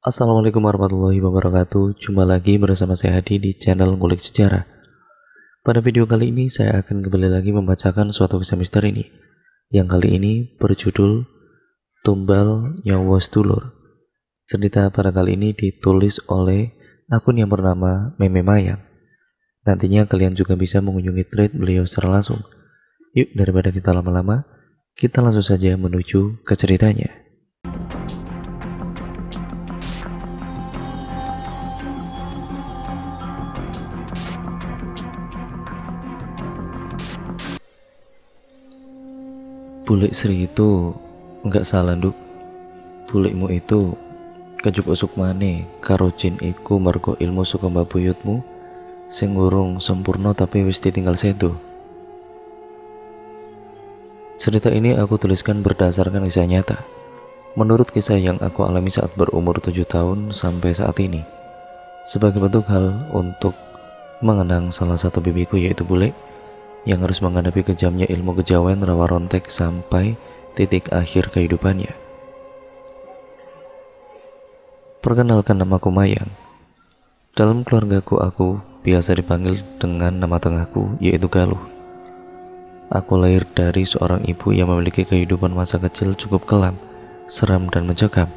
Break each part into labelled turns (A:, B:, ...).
A: Assalamualaikum warahmatullahi wabarakatuh. Jumpa lagi bersama saya Hadi di channel Ngulik Sejarah. Pada video kali ini saya akan kembali lagi membacakan suatu kisah misteri ini, yang kali ini berjudul Tumbal Nyawa Sedulur. Cerita pada kali ini ditulis oleh akun yang bernama Meme Mayang. Nantinya kalian juga bisa mengunjungi thread beliau secara langsung. Yuk, daripada kita lama-lama, kita langsung saja menuju ke ceritanya. Bulik Sri itu enggak salah, Nduk. Bulikmu itu kejuk usuk maneh karo jin iku mergo ilmu saka mbah buyutmu sing urung sempurna tapi wis ditinggal sedo. Cerita ini aku tuliskan berdasarkan kisah nyata. Menurut kisah yang aku alami saat berumur 7 tahun sampai saat ini, sebagai bentuk hal untuk mengenang salah satu bibiku yaitu Bule yang harus menghadapi kejamnya ilmu kejawen rawa rontek sampai titik akhir kehidupannya. Perkenalkan, namaku Mayang. Dalam keluargaku aku biasa dipanggil dengan nama tengahku yaitu Galuh. Aku lahir dari seorang ibu yang memiliki kehidupan masa kecil cukup kelam, seram dan mencekam.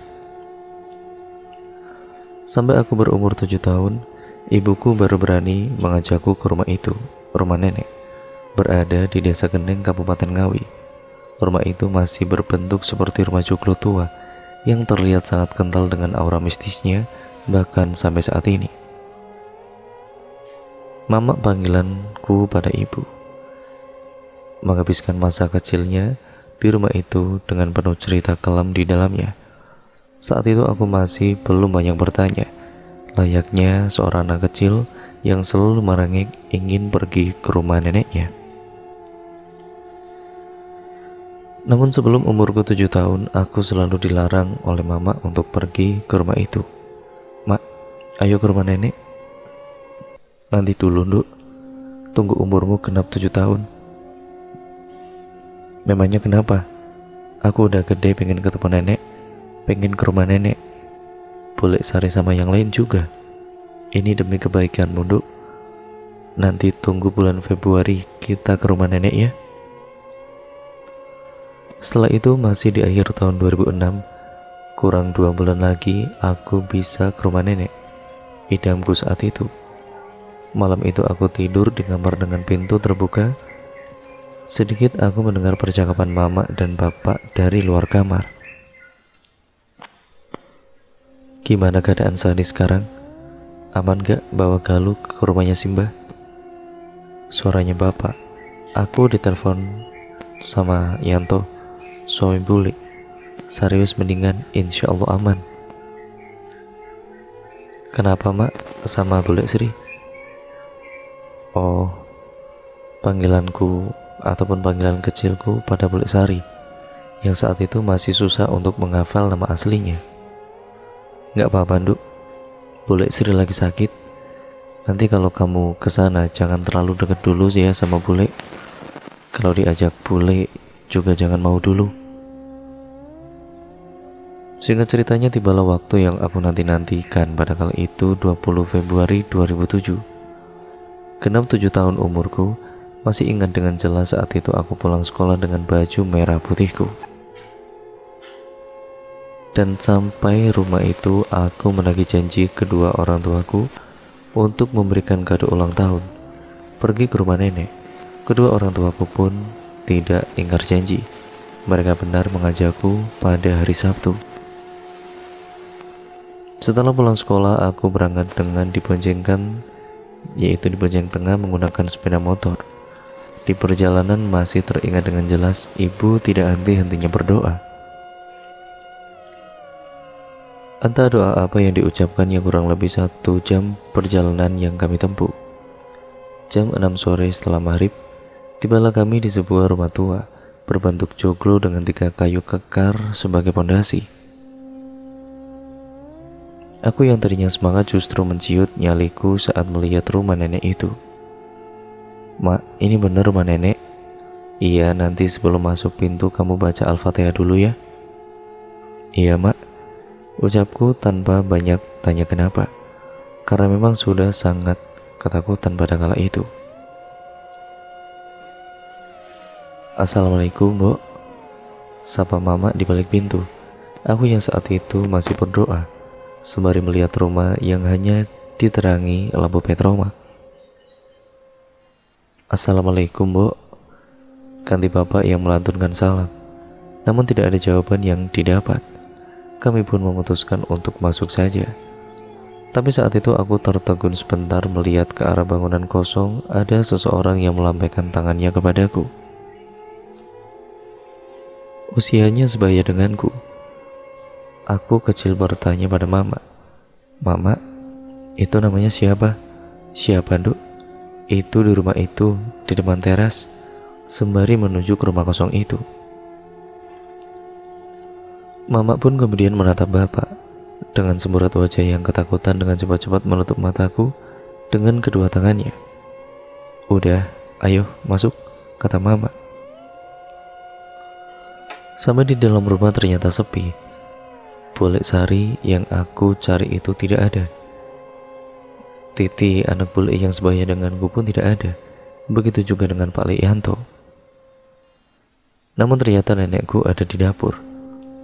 A: Sampai aku berumur 7 tahun, ibuku baru berani mengajakku ke rumah itu, rumah nenek. Berada di Desa Geneng, Kabupaten Ngawi. Rumah itu masih berbentuk seperti rumah joglo tua yang terlihat sangat kental dengan aura mistisnya bahkan sampai saat ini. Mama panggilanku pada ibu. Menghabiskan masa kecilnya di rumah itu dengan penuh cerita kelam di dalamnya. Saat itu aku masih belum banyak bertanya, layaknya seorang anak kecil yang selalu merengek ingin pergi ke rumah neneknya. Namun sebelum umurku 7 tahun, aku selalu dilarang oleh mama untuk pergi ke rumah itu. Mak, ayo ke rumah nenek. Nanti dulu, Nduk. Tunggu umurmu genap 7 tahun. Memangnya kenapa? Aku udah gede pengen ketemu nenek, pengen ke rumah nenek. Boleh Sari sama yang lain juga. Ini demi kebaikanmu, Nduk. Nanti tunggu bulan Februari kita ke rumah nenek ya. Setelah itu masih di akhir tahun 2006, kurang 2 bulan lagi aku bisa ke rumah nenek. Idamku saat itu. Malam itu aku tidur di kamar dengan pintu terbuka. Sedikit aku mendengar percakapan mama dan bapak dari luar kamar. Gimana keadaan Sani sekarang? Aman gak bawa Galuh ke rumahnya Simbah? Suaranya bapak. Aku ditelepon sama Yanto, suami Bule. Serius mendingan, insya Allah aman. Kenapa mak sama Bule Sri? Oh, panggilanku ataupun panggilan kecilku pada Bule Sari yang saat itu masih susah untuk menghafal nama aslinya. Gak apa-apa, Nduk. Bule Sri lagi sakit. Nanti kalau kamu kesana jangan terlalu dekat dulu ya sama Bule. Kalau diajak Bule juga jangan mau dulu. Singkat ceritanya, tibalah waktu yang aku nanti-nantikan pada kala itu 20 Februari 2007. Genap 7 tahun umurku, masih ingat dengan jelas saat itu aku pulang sekolah dengan baju merah putihku. Dan sampai rumah itu aku menagih janji kedua orang tuaku untuk memberikan kado ulang tahun, pergi ke rumah nenek. Kedua orang tuaku pun tidak ingkar janji. Mereka benar mengajakku pada hari Sabtu. Setelah pulang sekolah, aku berangkat dengan diboncengkan, yaitu dibonceng tengah menggunakan sepeda motor. Di perjalanan masih teringat dengan jelas ibu tidak henti-hentinya berdoa. Entah doa apa yang diucapkannya, kurang lebih 1 jam perjalanan yang kami tempuh. Jam 6 sore setelah maghrib, tibalah kami di sebuah rumah tua berbentuk joglo dengan 3 kayu kekar sebagai pondasi. Aku yang tadinya semangat justru menciut nyaliku saat melihat rumah nenek itu. Mak, ini bener rumah nenek? Iya, nanti sebelum masuk pintu kamu baca Al-Fatihah dulu ya. Iya mak. Ucapku tanpa banyak tanya kenapa, karena memang sudah sangat ketakutan pada kala itu. Assalamualaikum, Mbok, sapa mama di balik pintu. Aku yang saat itu masih berdoa, sembari melihat rumah yang hanya diterangi lampu petroma. Assalamualaikum, Mbok, ganti bapak yang melantunkan salam. Namun tidak ada jawaban yang didapat. Kami pun memutuskan untuk masuk saja. Tapi saat itu aku tertegun sebentar melihat ke arah bangunan kosong. Ada seseorang yang melambaikan tangannya kepadaku. Usianya sebaya denganku. Aku kecil bertanya pada mama, "Mama, itu namanya siapa?" "Siapa, Nduk?" "Itu di rumah itu, di depan teras," sembari menunjuk ke rumah kosong itu. Mama pun kemudian menatap bapak dengan semburat wajah yang ketakutan dengan cepat-cepat menutup mataku dengan kedua tangannya. "Udah, ayo masuk," kata mama. Sampai di dalam rumah ternyata sepi. Bule Sari yang aku cari itu tidak ada. Titi, anak bule yang sebaya denganku, pun tidak ada. Begitu juga dengan Pak Lianto. Namun ternyata nenekku ada di dapur.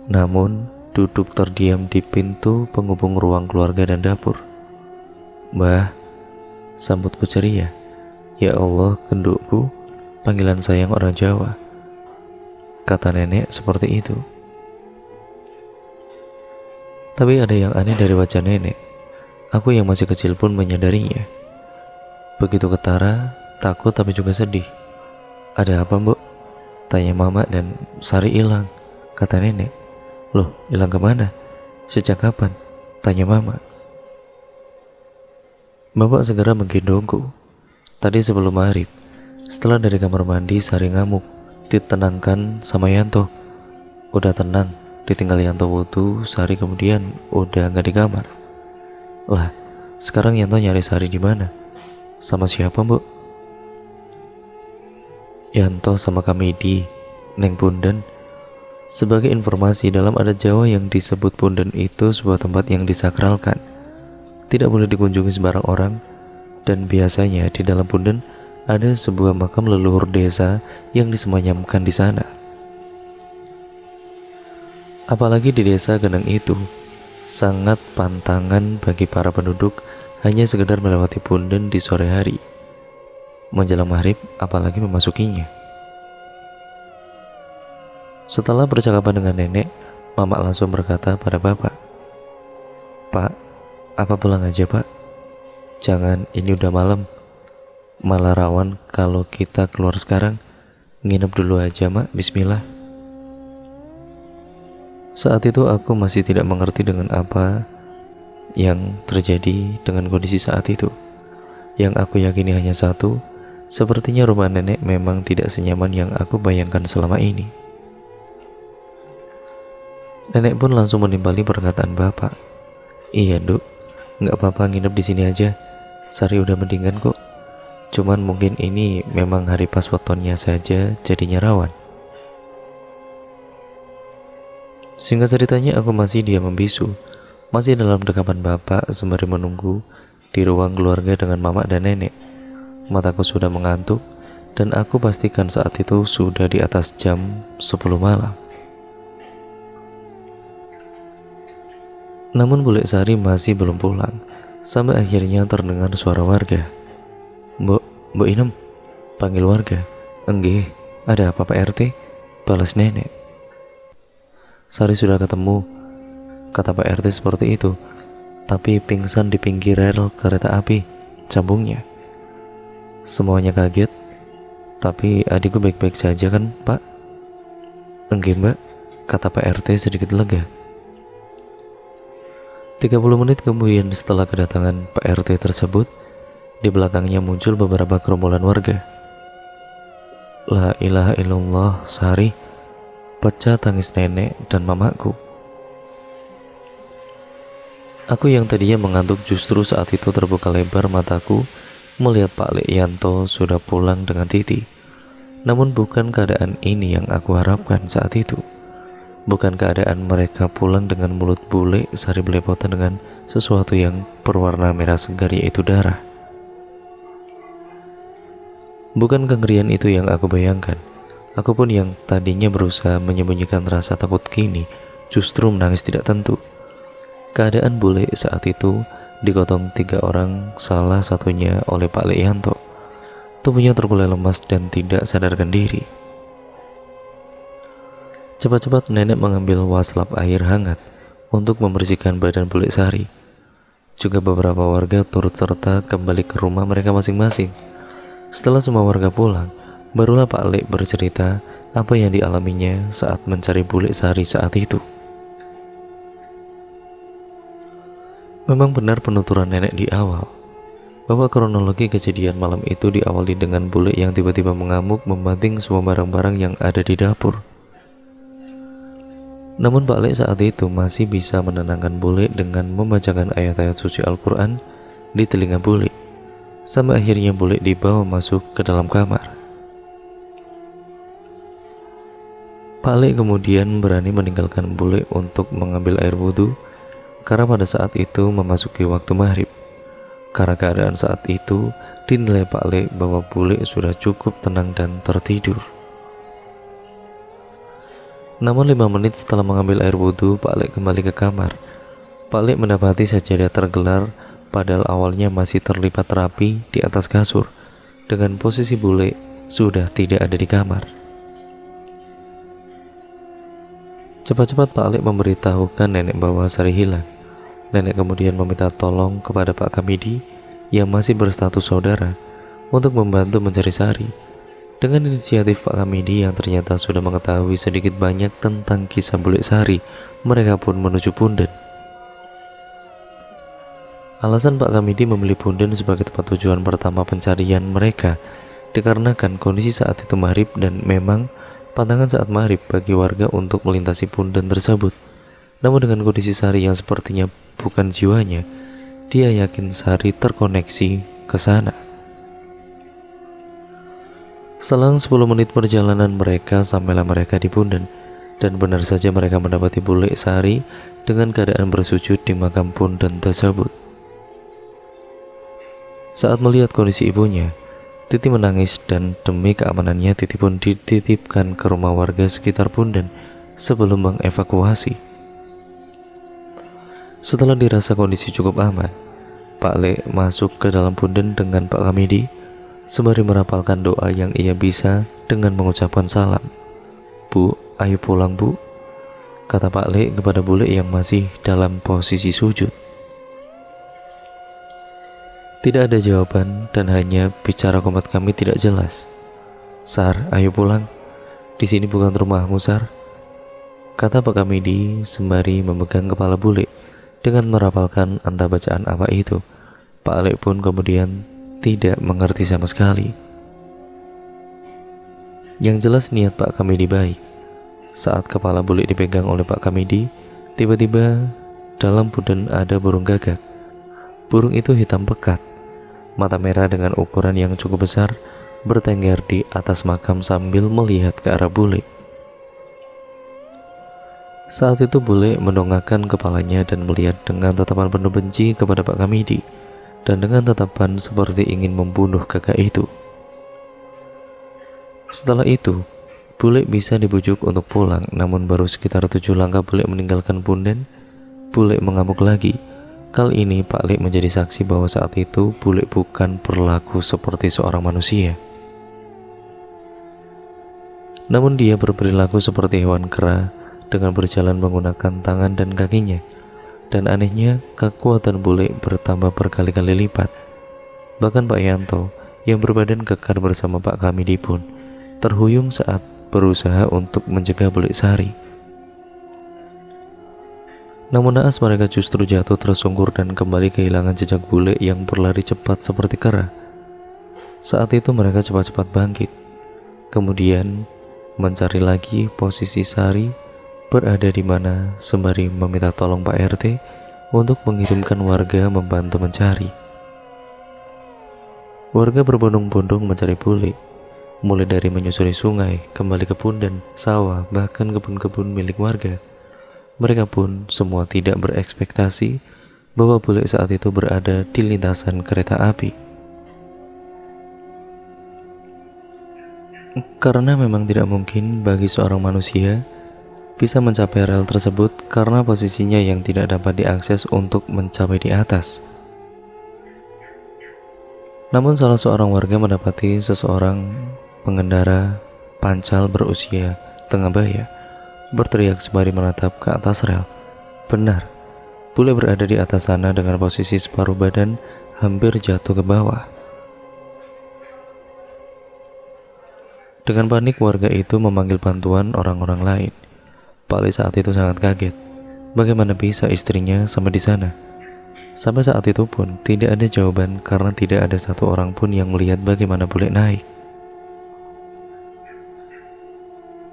A: Namun duduk terdiam di pintu penghubung ruang keluarga dan dapur. "Mbah," sambutku ceria. "Ya Allah, gendukku, panggilan sayang orang Jawa," kata nenek seperti itu. Tapi ada yang aneh dari wajah nenek. Aku yang masih kecil pun menyadarinya. Begitu ketara, takut tapi juga sedih. "Ada apa, Mbok?" tanya mama. "Dan Sari hilang," kata nenek. "Loh, hilang kemana? Sejak kapan?" tanya mama. Bapak segera menggendongku. Tadi sebelum maghrib, setelah dari kamar mandi, Sari ngamuk. Ditenangkan sama Yanto. Udah tenang, ditinggal Yanto wudhu, Sari kemudian udah nggak di kamar. Lah, sekarang Yanto nyari Sari di mana? "Sama siapa, Mbok?" "Yanto sama Kamidi, Neng Punden." Sebagai informasi, dalam adat Jawa yang disebut Punden itu sebuah tempat yang disakralkan, tidak boleh dikunjungi sembarang orang, dan biasanya di dalam Punden ada sebuah makam leluhur desa yang disemayamkan di sana. Apalagi di desa Geneng itu, sangat pantangan bagi para penduduk hanya sekedar melewati Punden di sore hari, menjelang maghrib, apalagi memasukinya. Setelah percakapan dengan nenek, mama langsung berkata pada bapak, "Pak, apa pulang aja, Pak? Jangan, ini udah malam. Malah rawan kalau kita keluar sekarang. Nginep dulu aja, Mak. Bismillah." Saat itu aku masih tidak mengerti dengan apa yang terjadi dengan kondisi saat itu. Yang aku yakini hanya satu, sepertinya rumah nenek memang tidak senyaman yang aku bayangkan selama ini. Nenek pun langsung menimpali perkataan bapak. "Iya, Nduk, nggak apa-apa, nginep di sini aja. Sari udah mendingan kok. Cuman mungkin ini memang hari pas wetonnya saja jadinya rawan." Singkat ceritanya, aku masih diam membisu, masih dalam dekapan bapak sembari menunggu di ruang keluarga dengan mama dan nenek. Mataku sudah mengantuk, dan aku pastikan saat itu sudah di atas jam 10 malam. Namun Bule Sari masih belum pulang, sampai akhirnya terdengar suara warga. Mbok Inem," panggil warga. "Enggih, ada apa Pak RT?" balas nenek. "Sari sudah ketemu," kata Pak RT seperti itu, "tapi pingsan di pinggir rel kereta api," sambungnya. Semuanya kaget. "Tapi adikku baik-baik saja kan, Pak?" "Enggih, Mbak," kata Pak RT sedikit lega. 30 menit kemudian setelah kedatangan Pak RT tersebut, di belakangnya muncul beberapa gerombolan warga. La ilaha illallah, Sari, pecah tangis nenek dan mamaku. Aku yang tadinya mengantuk justru saat itu terbuka lebar mataku melihat Pak Lianto sudah pulang dengan Titi. Namun bukan keadaan ini yang aku harapkan saat itu. bukan keadaan mereka pulang dengan mulut bule Sari belepotan dengan sesuatu yang berwarna merah segar, yaitu darah. Bukan kengerian itu yang aku bayangkan. Aku pun yang tadinya berusaha menyembunyikan rasa takut kini justru menangis tidak tentu. Keadaan bule saat itu digotong 3 orang, salah satunya oleh Pak Leyanto. Tubuhnya terkulai lemas dan tidak sadarkan diri. Cepat-cepat nenek mengambil waslap air hangat untuk membersihkan badan bule Sari. Juga beberapa warga turut serta kembali ke rumah mereka masing-masing. Setelah semua warga pulang, barulah Pak Lek bercerita apa yang dialaminya saat mencari bule Sari saat itu. Memang benar penuturan nenek di awal, bahwa kronologi kejadian malam itu diawali dengan bule yang tiba-tiba mengamuk membanting semua barang-barang yang ada di dapur. Namun Pak Lek saat itu masih bisa menenangkan bule dengan membacakan ayat-ayat suci Al-Quran di telinga bule, sampai akhirnya bule dibawa masuk ke dalam kamar. Pak Lek kemudian berani meninggalkan bule untuk mengambil air wudhu, karena pada saat itu memasuki waktu maghrib. Karena keadaan saat itu dinilai Pak Lek bahwa bule sudah cukup tenang dan tertidur. Namun 5 menit setelah mengambil air wudhu, Pak Lek kembali ke kamar. Pak Lek mendapati sajadah tergelar, padahal awalnya masih terlipat rapi di atas kasur, dengan posisi bule sudah tidak ada di kamar. Cepat-cepat Pak Lek memberitahukan nenek bahwa Sari hilang. Nenek kemudian meminta tolong kepada Pak Kamidi yang masih berstatus saudara untuk membantu mencari Sari. Dengan inisiatif Pak Kamidi yang ternyata sudah mengetahui sedikit banyak tentang kisah bule Sari, mereka pun menuju Punden. Alasan Pak Kamidi memilih Punden sebagai tempat tujuan pertama pencarian mereka dikarenakan kondisi saat itu maghrib dan memang pantangan saat maghrib bagi warga untuk melintasi Punden tersebut. Namun dengan kondisi Sari yang sepertinya bukan jiwanya, dia yakin Sari terkoneksi ke sana. Selang 10 menit perjalanan mereka, sampailah mereka di Punden, dan benar saja mereka mendapati bule Sari dengan keadaan bersujud di makam Punden tersebut. Saat melihat kondisi ibunya, Titi menangis dan demi keamanannya Titi pun dititipkan ke rumah warga sekitar Punden sebelum mengevakuasi. Setelah dirasa kondisi cukup aman, Pak Lek masuk ke dalam Punden dengan Pak Kamidi sembari merapalkan doa yang ia bisa dengan mengucapkan salam. "Bu, ayo pulang bu," kata Pak Lek kepada bule yang masih dalam posisi sujud. Tidak ada jawaban dan hanya bicara kompat kami tidak jelas. "Sar, ayo pulang. Di sini bukan rumahmu, Sar," kata Pak Kamidi sembari memegang kepala bule dengan merapalkan entah bacaan apa itu. Pak Lek pun kemudian tidak mengerti sama sekali. Yang jelas niat Pak Kamidi baik. Saat kepala bule dipegang oleh Pak Kamidi, tiba-tiba dalam Punden ada burung gagak. Burung itu hitam pekat, mata merah dengan ukuran yang cukup besar, bertengger di atas makam sambil melihat ke arah bule. Saat itu bule mendongakkan kepalanya dan melihat dengan tatapan penuh benci kepada Pak Kamidi, dan dengan tatapan seperti ingin membunuh gagak itu. Setelah itu, bule bisa dibujuk untuk pulang, namun baru sekitar 7 langkah bule meninggalkan Punden, bule mengamuk lagi. Kali ini Pak Lek menjadi saksi bahwa saat itu bule bukan berlaku seperti seorang manusia, namun dia berperilaku seperti hewan kera dengan berjalan menggunakan tangan dan kakinya. Dan anehnya, kekuatan bule bertambah berkali-kali lipat. Bahkan Pak Yanto yang berbadan kekar bersama Pak Kamidi pun terhuyung saat berusaha untuk mencegah bule Sari. Namun naas mereka justru jatuh tersungkur dan kembali kehilangan jejak bule yang berlari cepat seperti kera. Saat itu mereka cepat-cepat bangkit, kemudian mencari lagi posisi Sari berada di mana sembari meminta tolong Pak RT untuk mengirimkan warga membantu mencari. Warga berbondong-bondong mencari bule. mulai dari menyusuri sungai, kembali kebun dan sawah, bahkan kebun-kebun milik warga. Mereka pun semua tidak berekspektasi bahwa bule saat itu berada di lintasan kereta api. Karena memang tidak mungkin bagi seorang manusia bisa mencapai rel tersebut karena posisinya yang tidak dapat diakses untuk mencapai di atas. Namun salah seorang warga mendapati seseorang pengendara pancal berusia tengah baya berteriak sembari menatap ke atas rel. Benar, bule berada di atas sana dengan posisi separuh badan hampir jatuh ke bawah. Dengan panik warga itu memanggil bantuan orang-orang lain. Pak Le saat itu sangat kaget. Bagaimana bisa istrinya sampai di sana? Sampai saat itu pun tidak ada jawaban karena tidak ada satu orang pun yang melihat bagaimana bule naik.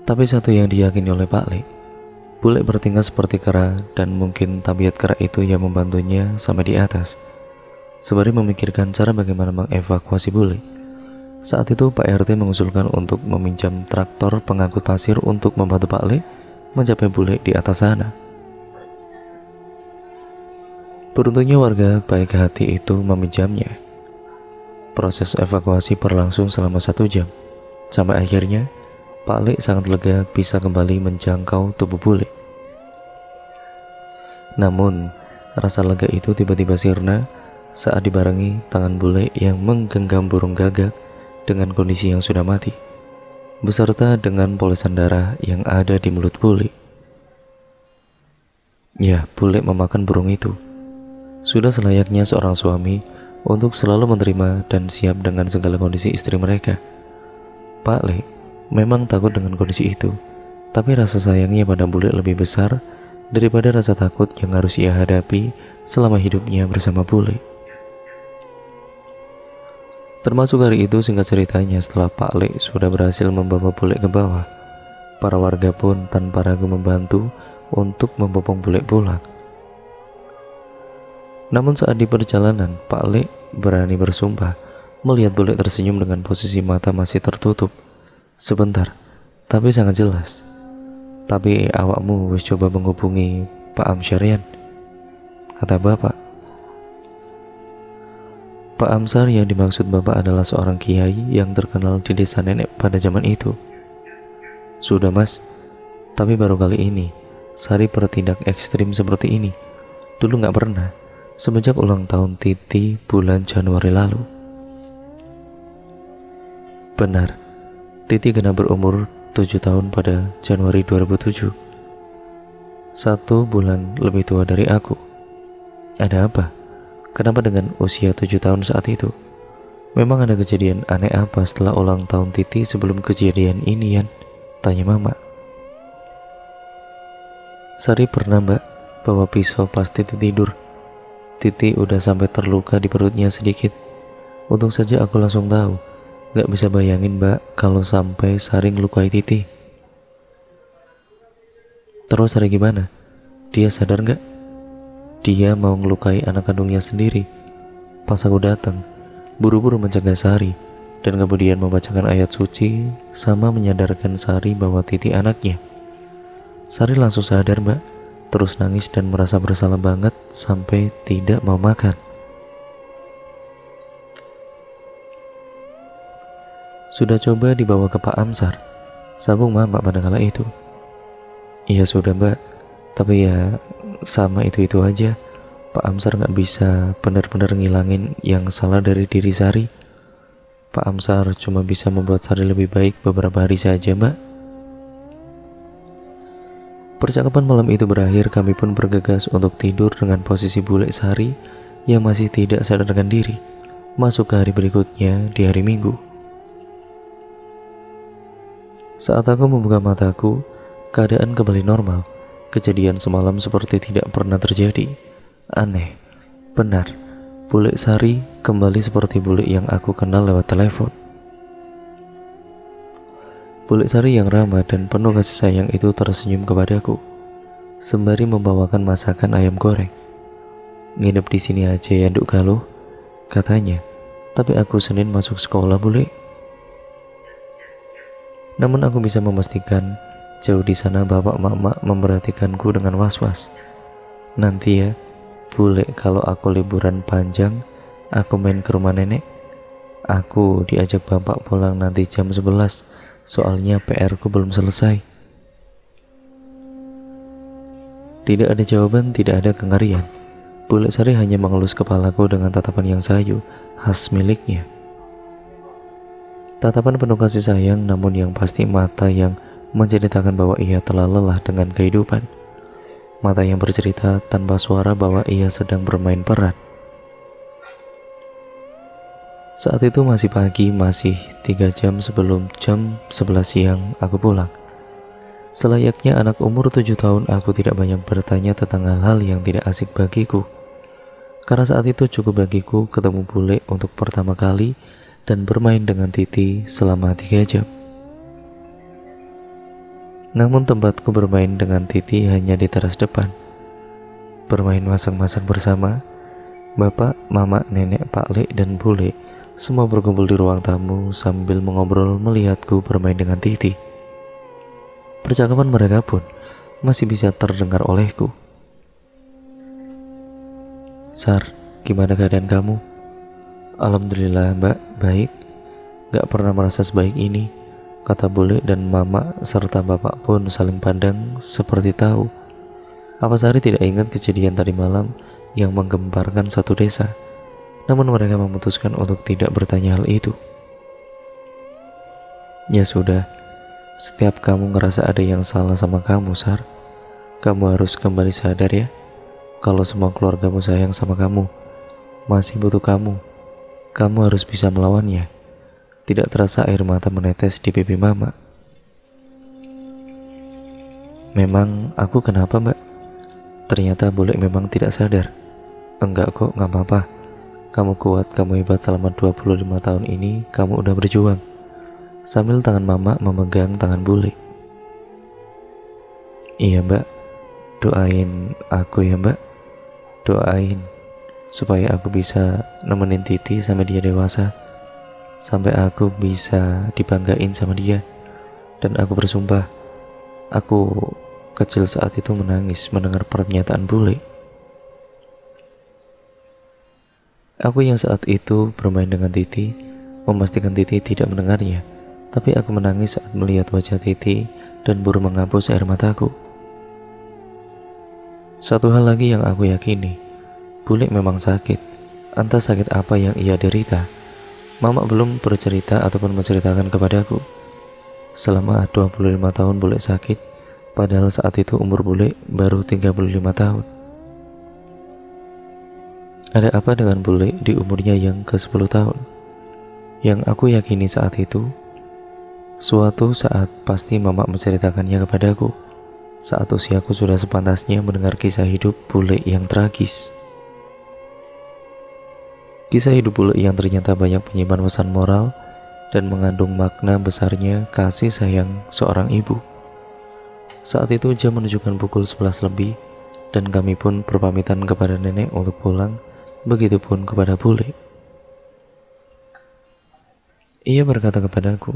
A: Tapi satu yang diyakini oleh Pak Le, bule bertingkah seperti kera dan mungkin tabiat kera itu yang membantunya sampai di atas. Sembari memikirkan cara bagaimana mengevakuasi bule, saat itu Pak RT mengusulkan untuk meminjam traktor pengangkut pasir untuk membantu Pak Le mencapai bule di atas sana. Beruntungnya warga baik hati itu meminjamnya. Proses evakuasi berlangsung selama 1 jam. Sampai akhirnya, Pak Le sangat lega bisa kembali menjangkau tubuh bule. Namun, rasa lega itu tiba-tiba sirna saat dibarengi tangan bule yang menggenggam burung gagak dengan kondisi yang sudah mati, beserta dengan polesan darah yang ada di mulut bule. Ya, bule memakan burung itu. Sudah selayaknya seorang suami untuk selalu menerima dan siap dengan segala kondisi istri mereka. Pak Le memang takut dengan kondisi itu, tapi rasa sayangnya pada bule lebih besar daripada rasa takut yang harus ia hadapi selama hidupnya bersama bule. Termasuk hari itu, singkat ceritanya, setelah Pak Le sudah berhasil membawa bule ke bawah, para warga pun tanpa ragu membantu untuk membopong bule pulang. Namun saat di perjalanan, Pak Le berani bersumpah melihat bule tersenyum dengan posisi mata masih tertutup. Sebentar, tapi sangat jelas. Tapi awakmu wis coba menghubungi Pak Amsyarian, kata bapak. Pak Amsar yang dimaksud bapak adalah seorang kiai yang terkenal di desa nenek pada zaman itu. Sudah mas, tapi baru kali ini Sari bertindak ekstrim seperti ini. Dulu gak pernah, semenjak ulang tahun Titi bulan Januari lalu. Benar, Titi genap berumur 7 tahun pada Januari 2007. 1 bulan lebih tua dari aku. Ada apa? Kenapa dengan usia 7 tahun saat itu? Memang ada kejadian aneh apa setelah ulang tahun Titi sebelum kejadian ini, Yan? Tanya mama. Sari pernah mbak bawa pisau pas Titi tidur. Titi udah sampai terluka di perutnya sedikit. Untung saja aku langsung tahu. Gak bisa bayangin mbak kalau sampai Sari ngelukai Titi. Terus Sari gimana? Dia sadar gak? Dia mau ngelukai anak kandungnya sendiri. Pas aku datang, buru-buru mencegah Sari dan kemudian membacakan ayat suci sama menyadarkan Sari bahwa Titi anaknya. Sari langsung sadar mbak, terus nangis dan merasa bersalah banget sampai tidak mau makan. Sudah coba dibawa ke Pak Amsar, sambung mama pada kala itu. Iya sudah mbak, tapi ya sama itu-itu aja. Pak Amsar gak bisa benar-benar ngilangin yang salah dari diri Sari. Pak Amsar cuma bisa membuat Sari lebih baik beberapa hari saja mbak. Percakapan malam itu berakhir, kami pun bergegas untuk tidur dengan posisi bule Sari yang masih tidak sadarkan diri. Masuk ke hari berikutnya di hari Minggu. Saat aku membuka mataku, keadaan kembali normal. Kejadian semalam seperti tidak pernah terjadi. Aneh, benar, bule Sari kembali seperti bule yang aku kenal lewat telepon. Bule Sari yang ramah dan penuh kasih sayang itu tersenyum kepadaku, sembari membawakan masakan ayam goreng. Nginep di sini aja ya Nduk Galuh, katanya. Tapi aku Senin masuk sekolah bule. Namun aku bisa memastikan jauh di sana bapak mama memperhatikanku dengan was-was. Nanti ya, bule kalau aku liburan panjang, aku main ke rumah nenek. Aku diajak bapak pulang nanti jam 11, soalnya PR ku belum selesai. Tidak ada jawaban, tidak ada kengerian. Bule Sari hanya mengelus kepalaku dengan tatapan yang sayu, khas miliknya. Tatapan penuh kasih sayang, namun yang pasti mata yang menceritakan bahwa ia telah lelah dengan kehidupan. Mata yang bercerita tanpa suara bahwa ia sedang bermain peran. Saat itu masih pagi, masih 3 jam sebelum jam 11 siang aku pulang. Selayaknya anak umur 7 tahun, aku tidak banyak bertanya tentang hal-hal yang tidak asik bagiku. Karena saat itu cukup bagiku ketemu bule untuk pertama kali dan bermain dengan Titi selama 3 jam. Namun tempatku bermain dengan Titi hanya di teras depan. Bermain masak-masak bersama, bapak, mama, nenek, Pak Le, dan bule semua berkumpul di ruang tamu sambil mengobrol melihatku bermain dengan Titi. Percakapan mereka pun masih bisa terdengar olehku. "Sar, gimana keadaan kamu?" "Alhamdulillah mbak, baik. Gak pernah merasa sebaik ini," kata bule, dan mama serta bapak pun saling pandang seperti tahu. Apa Sari tidak ingat kejadian tadi malam yang menggemparkan satu desa? Namun mereka memutuskan untuk tidak bertanya hal itu. "Ya sudah, setiap kamu ngerasa ada yang salah sama kamu, Sar, kamu harus kembali sadar ya. Kalau semua keluargamu sayang sama kamu, masih butuh kamu harus bisa melawannya." Tidak terasa air mata menetes di pipi mama. "Memang aku kenapa mbak?" Ternyata bule memang tidak sadar. "Enggak kok, gak apa-apa. Kamu kuat, kamu hebat, selama 25 tahun ini kamu udah berjuang." Sambil tangan mama memegang tangan bule. "Iya mbak, doain aku ya mbak. Doain supaya aku bisa nemenin Titi sampai dia dewasa, sampai aku bisa dibanggain sama dia. Dan aku bersumpah, aku kecil saat itu menangis mendengar pernyataan bule. Aku yang saat itu bermain dengan Titi, memastikan Titi tidak mendengarnya, tapi aku menangis saat melihat wajah Titi dan buru menghapus air mataku. Satu hal lagi yang aku yakini, bule memang sakit. Entah sakit apa yang ia derita. Mama belum bercerita ataupun menceritakan kepadaku. Selama 25 tahun bule sakit, padahal saat itu umur bule baru 35 tahun. Ada apa dengan bule di umurnya yang ke-10 tahun? Yang aku yakini saat itu, suatu saat pasti mama menceritakannya kepadaku, saat usiaku sudah sepantasnya mendengar kisah hidup bule yang tragis. Kisah hidup bule yang ternyata banyak menyimpan pesan moral dan mengandung makna besarnya kasih sayang seorang ibu. Saat itu jam menunjukkan pukul 11 lebih dan kami pun berpamitan kepada nenek untuk pulang, begitupun kepada bule. Ia berkata kepadaku,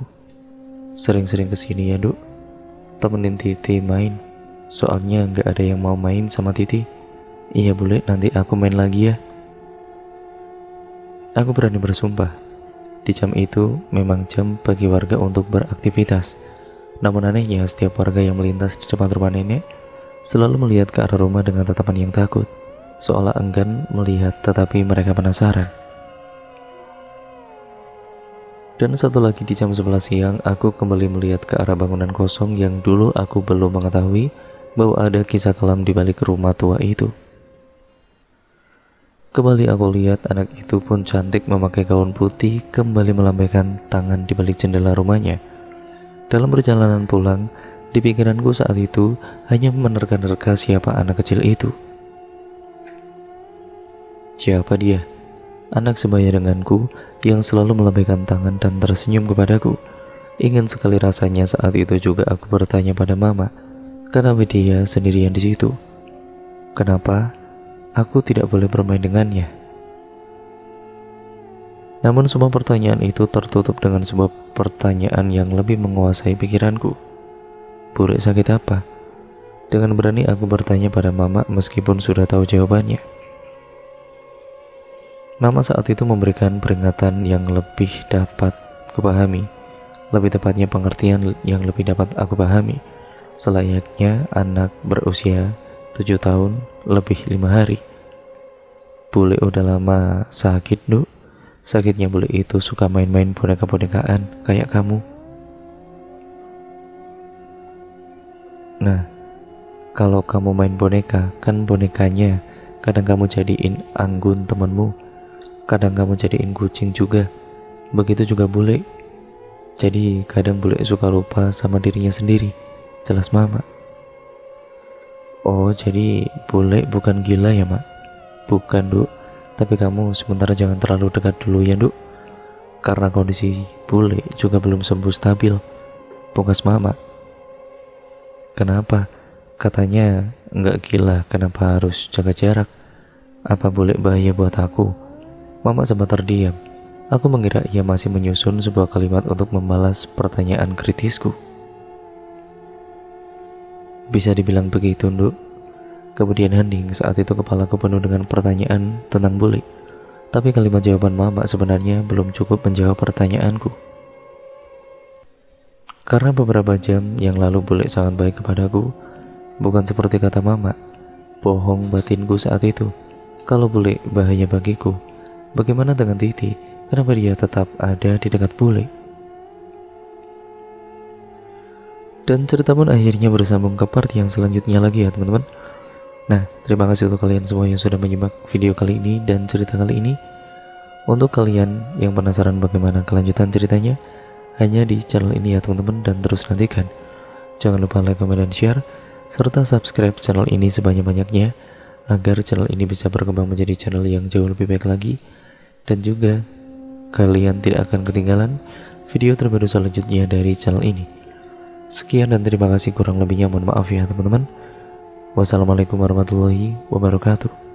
A: "Sering-sering kesini ya Duk, temenin Titi main, soalnya gak ada yang mau main sama Titi." "Iya bule, nanti aku main lagi ya." Aku berani bersumpah, di jam itu memang jam bagi warga untuk beraktivitas. Namun anehnya setiap warga yang melintas di depan rumah nenek selalu melihat ke arah rumah dengan tatapan yang takut, seolah enggan melihat tetapi mereka penasaran. Dan satu lagi di jam 11 siang aku kembali melihat ke arah bangunan kosong yang dulu aku belum mengetahui bahwa ada kisah kelam di balik rumah tua itu. Kembali aku lihat anak itu pun cantik memakai gaun putih kembali melambaikan tangan di balik jendela rumahnya. Dalam perjalanan pulang, di pikiranku saat itu hanya menerka-nerka siapa anak kecil itu. Siapa dia? Anak sebaya denganku yang selalu melambaikan tangan dan tersenyum kepadaku. Ingin sekali rasanya saat itu juga aku bertanya pada mama, kenapa dia sendirian di situ? Kenapa aku tidak boleh bermain dengannya? Namun semua pertanyaan itu tertutup dengan sebuah pertanyaan yang lebih menguasai pikiranku. Bule sakit apa? Dengan berani aku bertanya pada mama meskipun sudah tahu jawabannya. Mama saat itu memberikan peringatan yang lebih dapat kupahami. Lebih tepatnya pengertian yang lebih dapat aku pahami. Selayaknya anak berusia 7 tahun lebih 5 hari. Bule udah lama sakit, Duk. Sakitnya bule itu suka main-main boneka-bonekaan kayak kamu. Nah, kalau kamu main boneka, kan bonekanya kadang kamu jadiin anggun temenmu, kadang kamu jadiin kucing juga. Begitu juga bule. Jadi kadang bule suka lupa sama dirinya sendiri. Jelas mama. Oh, jadi bule bukan gila ya, Mak? Bukan, Duk. Tapi kamu sementara jangan terlalu dekat dulu ya, Duk. Karena kondisi bule juga belum sembuh stabil. Pungkas mama. Kenapa? Katanya nggak gila, kenapa harus jaga jarak? Apa boleh bahaya buat aku? Mama sempat terdiam. Aku mengira ia masih menyusun sebuah kalimat untuk membalas pertanyaan kritisku. Bisa dibilang begitu, Nduk. Kemudian hening, saat itu kepalaku penuh dengan pertanyaan tentang bule. Tapi kalimat jawaban mama sebenarnya belum cukup menjawab pertanyaanku. Karena beberapa jam yang lalu bule sangat baik kepadaku. Bukan seperti kata mama, bohong batinku saat itu. Kalau bule bahaya bagiku, bagaimana dengan Titi? Kenapa dia tetap ada di dekat bule? Dan cerita pun akhirnya bersambung ke part yang selanjutnya lagi ya teman-teman. Nah, terima kasih untuk kalian semua yang sudah menyimak video kali ini dan cerita kali ini. Untuk kalian yang penasaran bagaimana kelanjutan ceritanya, hanya di channel ini ya teman-teman, dan terus nantikan. Jangan lupa like, comment, dan share, serta subscribe channel ini sebanyak-banyaknya agar channel ini bisa berkembang menjadi channel yang jauh lebih baik lagi. Dan juga kalian tidak akan ketinggalan video terbaru selanjutnya dari channel ini. Sekian dan terima kasih, kurang lebihnya mohon maaf ya teman-teman. Wassalamualaikum warahmatullahi wabarakatuh.